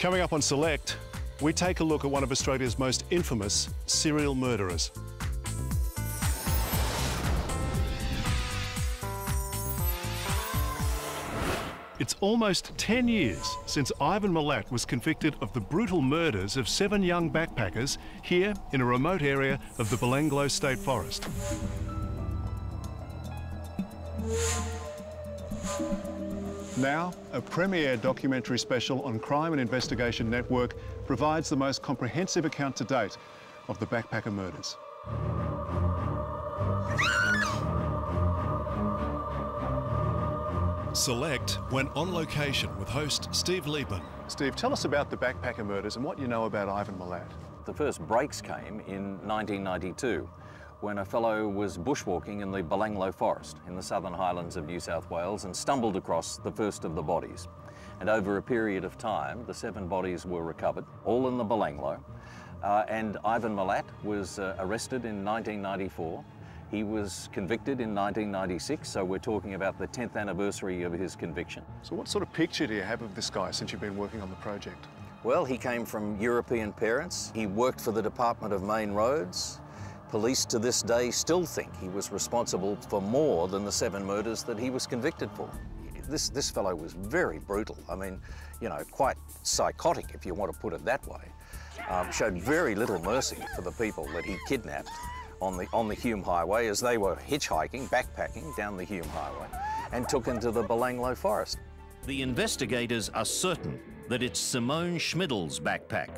Coming up on Select, we take a look at one of Australia's most infamous serial murderers. It's almost 10 years since Ivan Milat was convicted of the brutal murders of 7 young backpackers here in a remote area of the Belanglo State Forest. Now, a premiere documentary special on Crime and Investigation Network provides the most comprehensive account to date of the backpacker murders. Select went on location with host Steve Liebman. Steve, tell us about the backpacker murders and what you know about Ivan Milat. The first breaks came in 1992 when a fellow was bushwalking in the Belanglo Forest in the Southern Highlands of New South Wales and stumbled across the first of the bodies. And over a period of time, the 7 bodies were recovered, all in the Belanglo. And Ivan Milat was arrested in 1994. He was convicted in 1996, so we're talking about the 10th anniversary of his conviction. So what sort of picture do you have of this guy since you've been working on the project? Well, he came from European parents. He worked for the Department of Main Roads. Police to this day still think he was responsible for more than the 7 murders that he was convicted for. This fellow was very brutal. I mean, you know, quite psychotic, if you want to put it that way. Showed very little mercy for the people that he kidnapped on the Hume Highway as they were hitchhiking, backpacking down the Hume Highway, and took into the Belanglo Forest. The investigators are certain that it's Simone Schmidl's backpack.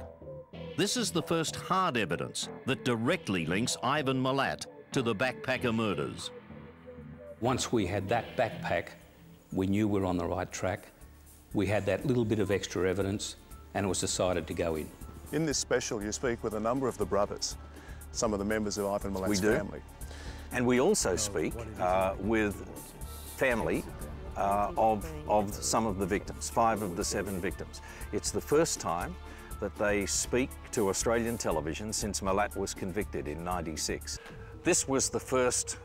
This is the first hard evidence that directly links Ivan Milat to the backpacker murders. Once we had that backpack, we knew we were on the right track. We had that little bit of extra evidence, and it was decided to go in. In this special, you speak with a number of the brothers, some of the members of Ivan Milat's family. And we also speak with family of some of the victims, 5 of the 7 victims. It's the first time that they speak to Australian television since Milat was convicted in '96. This was the first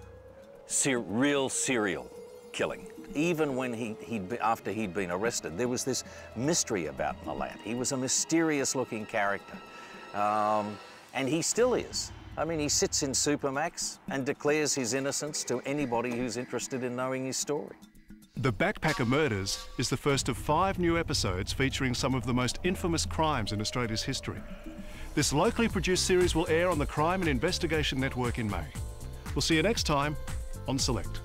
real serial killing. Even when after he'd been arrested, there was this mystery about Milat. He was a mysterious-looking character, and he still is. I mean, he sits in Supermax and declares his innocence to anybody who's interested in knowing his story. The Backpacker Murders is the first of 5 new episodes featuring some of the most infamous crimes in Australia's history. This locally produced series will air on the Crime and Investigation Network in May. We'll see you next time on Select.